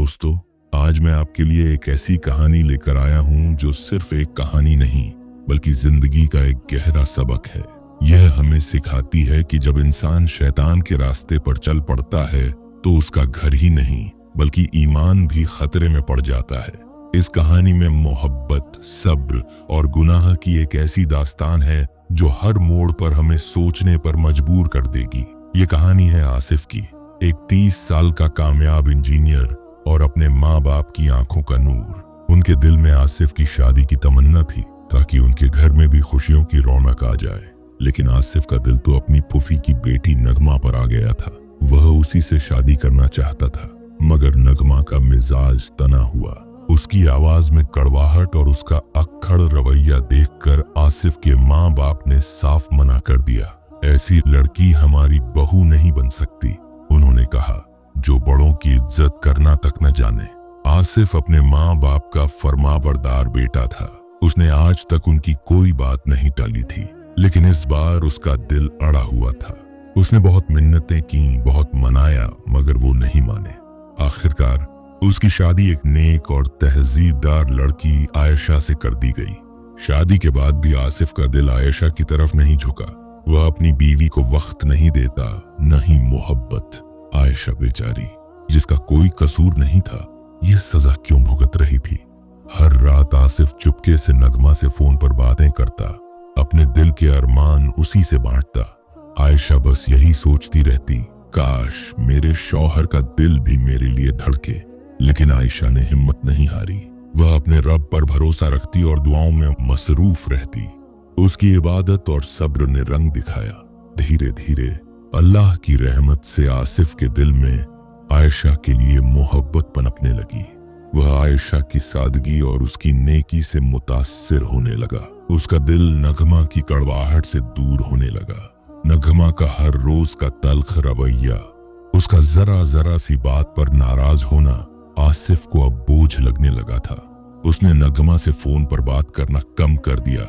दोस्तों, आज मैं आपके लिए एक ऐसी कहानी लेकर आया हूं जो सिर्फ एक कहानी नहीं बल्कि जिंदगी का एक गहरा सबक है। यह हमें सिखाती है कि जब इंसान शैतान के रास्ते पर चल पड़ता है तो उसका घर ही नहीं बल्कि ईमान भी खतरे में पड़ जाता है। इस कहानी में मोहब्बत, सब्र और गुनाह की एक ऐसी दास्तान है जो हर मोड़ पर हमें सोचने पर मजबूर कर देगी। ये कहानी है आसिफ की, एक 30 साल का कामयाब इंजीनियर और अपने माँ बाप की आंखों का नूर। उनके दिल में आसिफ की शादी की तमन्ना थी ताकि उनके घर में भी खुशियों की रौनक आ जाए। लेकिन आसिफ का दिल तो अपनी फूफी की बेटी नगमा पर आ गया था। वह उसी से शादी करना चाहता था, मगर नगमा का मिजाज तना हुआ। उसकी आवाज में कड़वाहट और उसका अक्खड़ रवैया देखकर आसिफ के माँ बाप ने साफ मना कर दिया। ऐसी लड़की हमारी बहू नहीं बन सकती, उन्होंने कहा, जो बड़ों की इज्जत करना तक न जाने। आसिफ अपने माँ बाप का फरमाबरदार बेटा था। उसने आज तक उनकी कोई बात नहीं टाली थी, लेकिन इस बार उसका दिल अड़ा हुआ था। उसने बहुत मिन्नतें की, बहुत मनाया, मगर वो नहीं माने। आखिरकार उसकी शादी एक नेक और तहजीबदार लड़की आयशा से कर दी गई। शादी के बाद भी आसिफ का दिल आयशा की तरफ नहीं झुका। वह अपनी बीवी को वक्त नहीं देता, न ही मोहब्बत। आयशा बेचारी, जिसका कोई कसूर नहीं था, यह सजा क्यों भुगत रही थी? हर रात आसिफ चुपके से नगमा से फोन पर बातें करता, अपने दिल के अरमान उसी से बांटता। आयशा बस यही सोचती रहती, काश मेरे शौहर का दिल भी मेरे लिए धड़के। लेकिन आयशा ने हिम्मत नहीं हारी। वह अपने रब पर भरोसा रखती और दुआओं में मसरूफ रहती। उसकी इबादत और सब्र ने रंग दिखाया। धीरे धीरे अल्लाह की रहमत से आसिफ के दिल में आयशा के लिए मोहब्बत पनपने लगी। वह आयशा की सादगी और उसकी नेकी से मुतासिर होने लगा। उसका दिल नगमा की कड़वाहट से दूर होने लगा। नगमा का हर रोज का तल्ख रवैया, उसका जरा जरा सी बात पर नाराज होना आसिफ को अब बोझ लगने लगा था। उसने नगमा से फोन पर बात करना कम कर दिया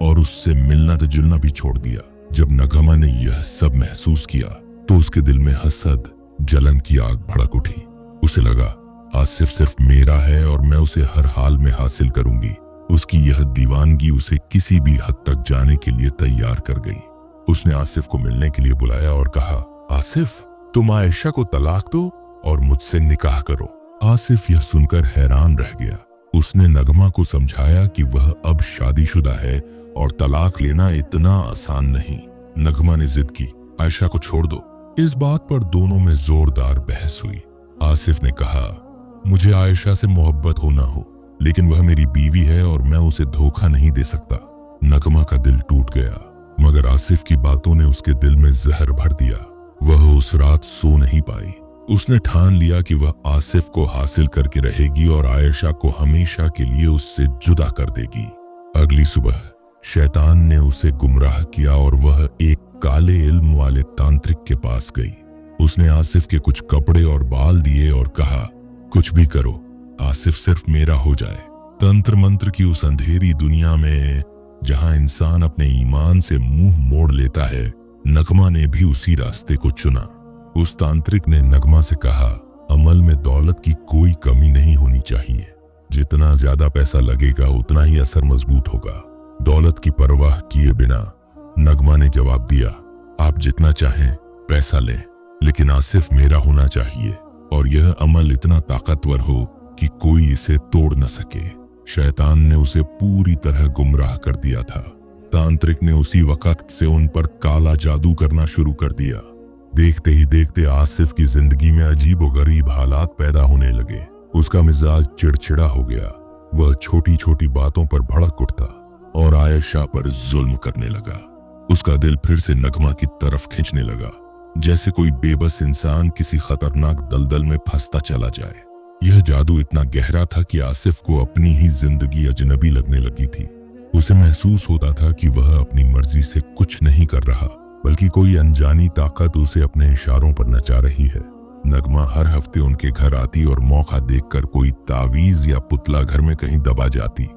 और उससे मिलना जुलना भी छोड़ दिया। जब नगमा ने यह सब महसूस किया तो उसके दिल में हसद, जलन की आग भड़क उठी। उसे लगा, आसिफ सिर्फ मेरा है और मैं उसे हर हाल में हासिल करूंगी। उसकी यह दीवानगी उसे किसी भी हद तक जाने के लिए तैयार कर गई। उसने आसिफ को मिलने के लिए बुलाया और कहा, आसिफ, तुम आयशा को तलाक दो और मुझसे निकाह करो। आसिफ यह सुनकर हैरान रह गया। उसने नगमा को समझाया कि वह अब शादीशुदा है और तलाक लेना इतना आसान नहीं। नगमा ने जिद की, आयशा को छोड़ दो। इस बात पर दोनों में जोरदार बहस हुई। आसिफ ने कहा, मुझे आयशा से मोहब्बत हो ना हो, लेकिन वह मेरी बीवी है और मैं उसे धोखा नहीं दे सकता। नगमा का दिल टूट गया, मगर आसिफ की बातों ने उसके दिल में जहर भर दिया। वह उस रात सो नहीं पाई। उसने ठान लिया कि वह आसिफ को हासिल करके रहेगी और आयशा को हमेशा के लिए उससे जुदा कर देगी। अगली सुबह शैतान ने उसे गुमराह किया और वह एक काले इल्म वाले तांत्रिक के पास गई। उसने आसिफ के कुछ कपड़े और बाल दिए और कहा, कुछ भी करो, आसिफ सिर्फ मेरा हो जाए। तंत्र मंत्र की उस अंधेरी दुनिया में जहां इंसान अपने ईमान से मुंह मोड़ लेता है, नगमा ने भी उसी रास्ते को चुना। उस तांत्रिक ने नगमा से कहा, अमल में दौलत की कोई कमी नहीं होनी चाहिए। जितना ज्यादा पैसा लगेगा उतना ही असर मजबूत होगा। दौलत की परवाह किए बिना नगमा ने जवाब दिया, आप जितना चाहें पैसा लें, लेकिन आसिफ मेरा होना चाहिए और यह अमल इतना ताकतवर हो कि कोई इसे तोड़ न सके। शैतान ने उसे पूरी तरह गुमराह कर दिया था। तांत्रिक ने उसी वक्त से उन पर काला जादू करना शुरू कर दिया। देखते ही देखते आसिफ की जिंदगी में अजीबोगरीब हालात पैदा होने लगे। उसका मिजाज चिड़चिड़ा हो गया। वह छोटी छोटी बातों पर भड़क उठता और आयशा पर जुल्म करने लगा। उसका दिल फिर से नगमा की तरफ खींचने लगा, जैसे कोई बेबस इंसान किसी खतरनाक दलदल में फंसता चला जाए। यह जादू इतना गहरा था कि आसिफ को अपनी ही जिंदगी अजनबी लगने लगी थी। उसे महसूस होता था कि वह अपनी मर्जी से कुछ नहीं कर रहा, बल्कि कोई अनजानी ताकत उसे अपने इशारों पर नचा रही है। नगमा हर हफ्ते उनके घर आती और मौका देखकर कोई तावीज या पुतला घर में कहीं दबा जाती।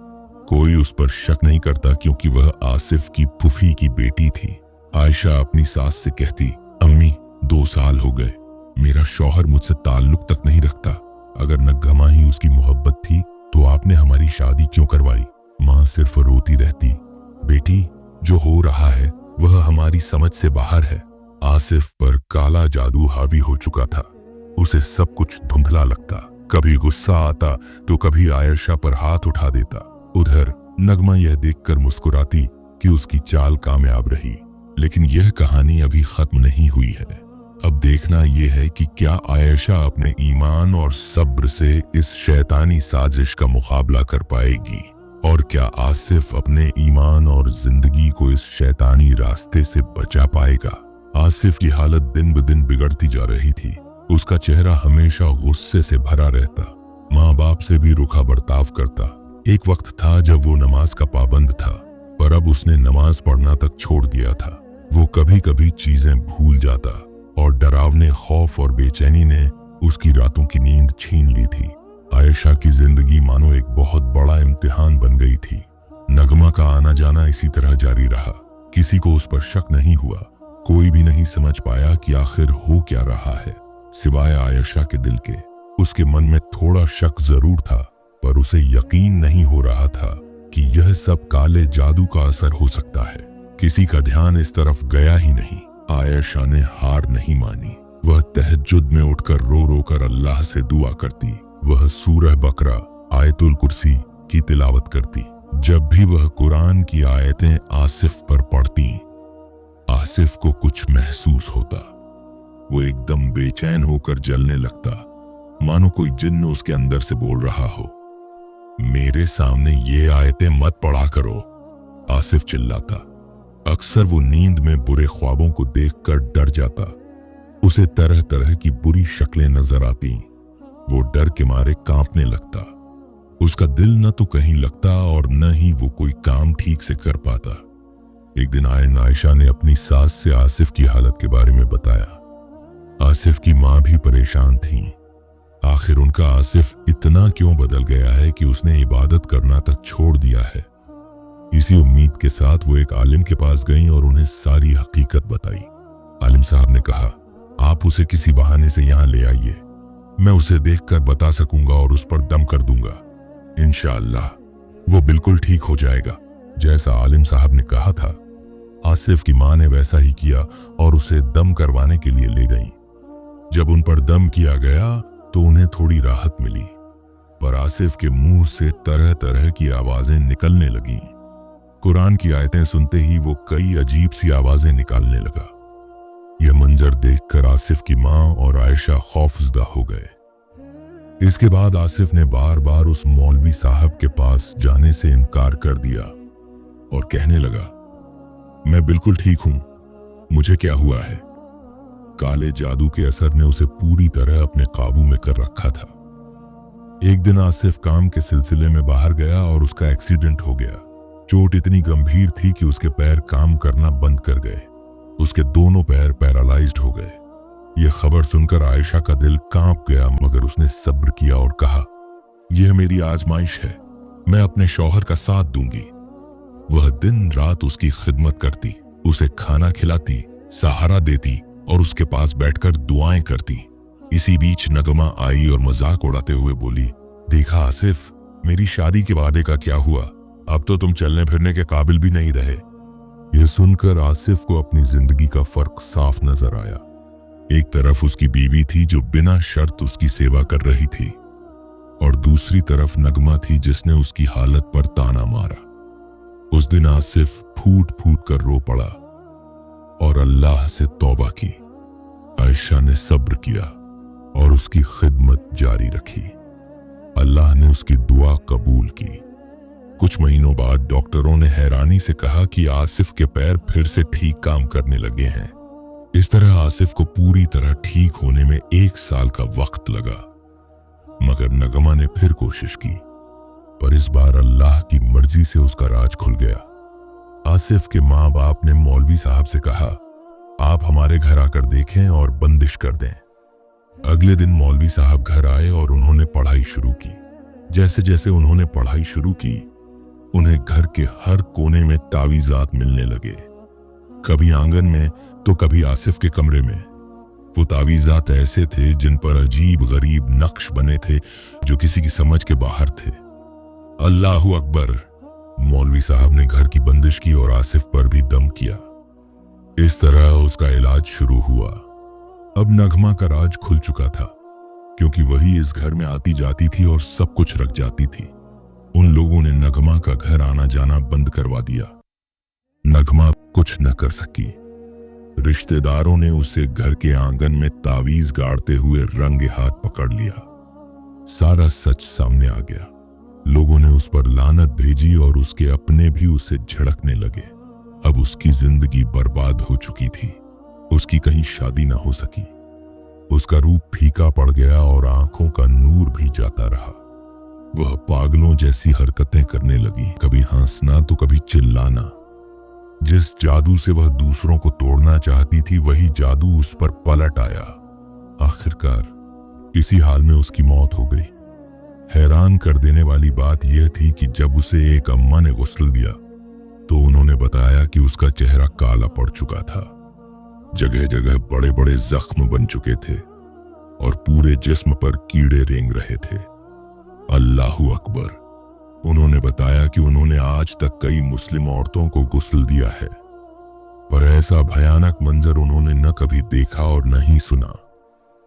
कोई उस पर शक नहीं करता क्योंकि वह आसिफ की फूफी की बेटी थी। आयशा अपनी सास से कहती, अम्मी, 2 साल हो गए, मेरा शौहर मुझसे ताल्लुक तक नहीं रखता। अगर नगमा ही उसकी मोहब्बत थी तो आपने हमारी शादी क्यों करवाई? माँ सिर्फ रोती रहती। बेटी, जो हो रहा है वह हमारी समझ से बाहर है। आसिफ पर काला जादू हावी हो चुका था। उसे सब कुछ धुंधला लगता। कभी गुस्सा आता तो कभी आयशा पर हाथ उठा देता। उधर नगमा यह देखकर मुस्कुराती कि उसकी चाल कामयाब रही। लेकिन यह कहानी अभी खत्म नहीं हुई है। अब देखना यह है कि क्या आयशा अपने ईमान और सब्र से इस शैतानी साजिश का मुकाबला कर पाएगी, और क्या आसिफ अपने ईमान और जिंदगी को इस शैतानी रास्ते से बचा पाएगा। आसिफ की हालत दिन ब दिन बिगड़ती जा रही थी। उसका चेहरा हमेशा गुस्से से भरा रहता। माँ बाप से भी रुखा बर्ताव करता। एक वक्त था जब वो नमाज का पाबंद था, पर अब उसने नमाज पढ़ना तक छोड़ दिया था। वो कभी कभी चीजें भूल जाता और डरावने खौफ और बेचैनी ने उसकी रातों की नींद छीन ली थी। आयशा की जिंदगी मानो एक बहुत बड़ा इम्तिहान बन गई थी। नगमा का आना जाना इसी तरह जारी रहा। किसी को उस पर शक नहीं हुआ। कोई भी नहीं समझ पाया कि आखिर हो क्या रहा है, सिवाय आयशा के दिल के। उसके मन में थोड़ा शक जरूर था, पर उसे यकीन नहीं हो रहा था कि यह सब काले जादू का असर हो सकता है। किसी का ध्यान इस तरफ गया ही नहीं। आयशा ने हार नहीं मानी। वह तहज्जुद में उठकर रो रो कर अल्लाह से दुआ करती। वह सूरह बकरा, आयतुल कुर्सी की तिलावत करती। जब भी वह कुरान की आयतें आसिफ पर पढ़ती, आसिफ को कुछ महसूस होता। वो एकदम बेचैन होकर जलने लगता, मानो कोई जिन्न उसके अंदर से बोल रहा हो, मेरे सामने ये आयतें मत पढ़ा करो। आसिफ चिल्लाता। अक्सर वो नींद में बुरे ख्वाबों को देखकर डर जाता। उसे तरह तरह की बुरी शक्लें नजर आती। वो डर के मारे कांपने लगता। उसका दिल न तो कहीं लगता और न ही वो कोई काम ठीक से कर पाता। एक दिन आयशा ने अपनी सास से आसिफ की हालत के बारे में बताया। आसिफ की माँ भी परेशान थी। आखिर उनका आसिफ इतना क्यों बदल गया है कि उसने इबादत करना तक छोड़ दिया है। इसी उम्मीद के साथ वो एक आलिम के पास गईं और उन्हें सारी हकीकत बताई। आलिम साहब ने कहा, आप उसे किसी बहाने से यहाँ ले आइए। मैं उसे देखकर बता सकूंगा और उस पर दम कर दूंगा। इंशाअल्लाह वो बिल्कुल ठीक हो जाएगा। जैसा आलिम साहब ने कहा था, आसिफ की माँ ने वैसा ही किया और उसे दम करवाने के लिए ले गईं। जब उन पर दम किया गया तो उन्हें थोड़ी राहत मिली, पर आसिफ के मुंह से तरह तरह की आवाजें निकलने लगीं। कुरान की आयतें सुनते ही वो कई अजीब सी आवाजें निकालने लगा। यह मंजर देखकर आसिफ की माँ और आयशा खौफजदा हो गए। इसके बाद आसिफ ने बार बार उस मौलवी साहब के पास जाने से इनकार कर दिया और कहने लगा, मैं बिल्कुल ठीक हूं, मुझे क्या हुआ है। काले जादू के असर ने उसे पूरी तरह अपने काबू में कर रखा था। एक दिन आसिफ काम के सिलसिले में बाहर गया और उसका एक्सीडेंट हो गया। चोट इतनी गंभीर थी कि उसके पैर काम करना बंद कर गए। उसके दोनों पैर पैरालाइज्ड हो गए। यह खबर सुनकर आयशा का दिल कांप गया, मगर उसने सब्र किया और कहा, यह मेरी आजमाइश है, मैं अपने शौहर का साथ दूंगी। वह दिन रात उसकी खिदमत करती, उसे खाना खिलाती, सहारा देती और उसके पास बैठकर दुआएं करती। इसी बीच नगमा आई और मजाक उड़ाते हुए बोली, देखा आसिफ, मेरी शादी के वादे का क्या हुआ? अब तो तुम चलने फिरने के काबिल भी नहीं रहे। यह सुनकर आसिफ को अपनी जिंदगी का फर्क साफ नजर आया। एक तरफ उसकी बीवी थी जो बिना शर्त उसकी सेवा कर रही थी, और दूसरी तरफ नगमा थी जिसने उसकी हालत पर ताना मारा। उस दिन आसिफ फूट फूट कर रो पड़ा और अल्लाह से तौबा की। आयशा ने सब्र किया और उसकी खिदमत जारी रखी। अल्लाह ने उसकी दुआ कबूल की। कुछ महीनों बाद डॉक्टरों ने हैरानी से कहा कि आसिफ के पैर फिर से ठीक काम करने लगे हैं। इस तरह आसिफ को पूरी तरह ठीक होने में 1 साल का वक्त लगा। मगर नगमा ने फिर कोशिश की, पर इस बार अल्लाह की मर्जी से उसका राज खुल गया। आसिफ के माँ बाप ने मौलवी साहब से कहा, आप हमारे घर आकर देखें और बंदिश कर दें। अगले दिन मौलवी साहब घर आए और उन्होंने पढ़ाई शुरू की। जैसे जैसे उन्होंने पढ़ाई शुरू की, उन्हें घर के हर कोने में तावीज़ात मिलने लगे। कभी आंगन में तो कभी आसिफ के कमरे में। वो तावीज़ात ऐसे थे जिन पर अजीब गरीब नक्श बने थे जो किसी की समझ के बाहर थे। अल्लाहू अकबर। मौलवी साहब ने घर की बंदिश की और आसिफ पर भी दम किया। इस तरह उसका इलाज शुरू हुआ। अब नगमा का राज खुल चुका था, क्योंकि वही इस घर में आती जाती थी और सब कुछ रख जाती थी। उन लोगों ने नगमा का घर आना जाना बंद करवा दिया। नगमा कुछ न कर सकी। रिश्तेदारों ने उसे घर के आंगन में तावीज गाड़ते हुए रंगे हाथ पकड़ लिया। सारा सच सामने आ गया। लोगों ने उस पर लानत भेजी और उसके अपने भी उसे झड़कने लगे। अब उसकी जिंदगी बर्बाद हो चुकी थी। उसकी कहीं शादी न हो सकी। उसका रूप फीका पड़ गया और आंखों का नूर भी जाता रहा। वह पागलों जैसी हरकतें करने लगी, कभी हंसना तो कभी चिल्लाना। जिस जादू से वह दूसरों को तोड़ना चाहती थी, वही जादू उस पर पलट आया। आखिरकार इसी हाल में उसकी मौत हो गई। हैरान कर देने वाली बात यह थी कि जब उसे एक अम्मा ने गुस्ल दिया तो उन्होंने बताया कि उसका चेहरा काला पड़ चुका था। जगह जगह बड़े बड़े जख्म बन चुके थे और पूरे जिस्म पर कीड़े रेंग रहे थे। अल्लाहू अकबर। उन्होंने बताया कि उन्होंने आज तक कई मुस्लिम औरतों को गुस्ल दिया है, पर ऐसा भयानक मंजर उन्होंने न कभी देखा और न ही सुना।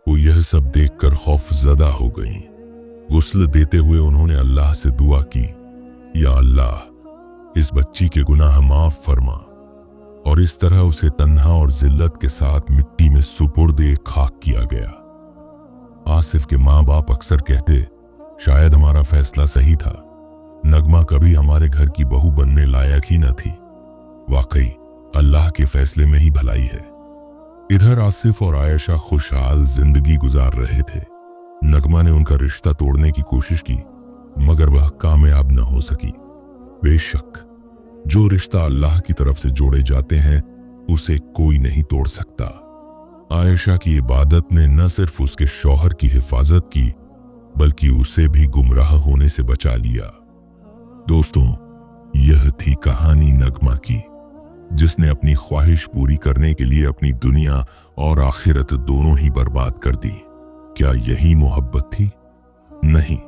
वो यह सब देखकर खौफजदा हो गईं। गुस्ल देते हुए उन्होंने अल्लाह से दुआ की, या अल्लाह, इस बच्ची के गुनाह माफ फरमा। और इस तरह उसे तन्हा और जिल्लत के साथ मिट्टी में सुपुर्द खाक किया गया। आसिफ के माँ बाप अक्सर कहते, शायद हमारा फैसला सही था। नगमा कभी हमारे घर की बहू बनने लायक ही न थी। वाकई अल्लाह के फैसले में ही भलाई है। इधर आसिफ और आयशा खुशहाल जिंदगी गुजार रहे थे। नगमा ने उनका रिश्ता तोड़ने की कोशिश की, मगर वह कामयाब न हो सकी। बेशक जो रिश्ता अल्लाह की तरफ से जोड़े जाते हैं उसे कोई नहीं तोड़ सकता। आयशा की इबादत ने न सिर्फ उसके शौहर की हिफाजत की, बल्कि उसे भी गुमराह होने से बचा लिया। दोस्तों, यह थी कहानी नगमा की, जिसने अपनी ख्वाहिश पूरी करने के लिए अपनी दुनिया और आखिरत दोनों ही बर्बाद कर दी। क्या यही मोहब्बत थी? नहीं,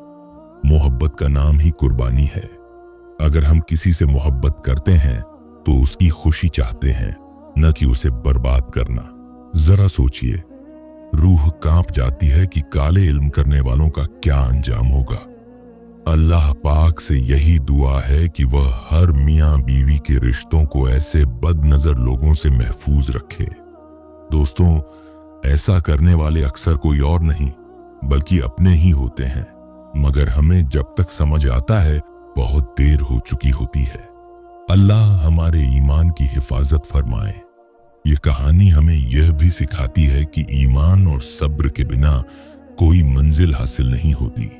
मोहब्बत का नाम ही कुर्बानी है। अगर हम किसी से मोहब्बत करते हैं तो उसकी खुशी चाहते हैं, न कि उसे बर्बाद करना। जरा सोचिए, रूह कांप जाती है कि काले इल्म करने वालों का क्या अंजाम होगा। अल्लाह पाक से यही दुआ है कि वह हर मियाँ बीवी के रिश्तों को ऐसे बदनजर लोगों से महफूज रखे। दोस्तों, ऐसा करने वाले अक्सर कोई और नहीं बल्कि अपने ही होते हैं, मगर हमें जब तक समझ आता है बहुत देर हो चुकी होती है। अल्लाह हमारे ईमान की हिफाजत फरमाए। ये कहानी हमें यह भी सिखाती है कि ईमान और सब्र के बिना कोई मंजिल हासिल नहीं होती।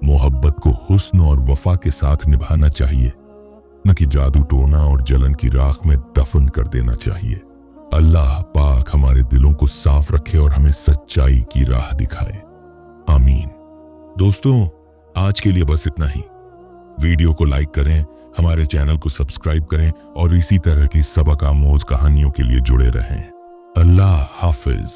मोहब्बत को हुस्न और वफा के साथ निभाना चाहिए, न कि जादू टोना और जलन की राख में दफन कर देना चाहिए। अल्लाह पाक हमारे दिलों को साफ रखे और हमें सच्चाई की राह दिखाए। आमीन। दोस्तों, आज के लिए बस इतना ही। वीडियो को लाइक करें, हमारे चैनल को सब्सक्राइब करें और इसी तरह की सबक आमोज कहानियों के लिए जुड़े रहें। अल्लाह हाफिज।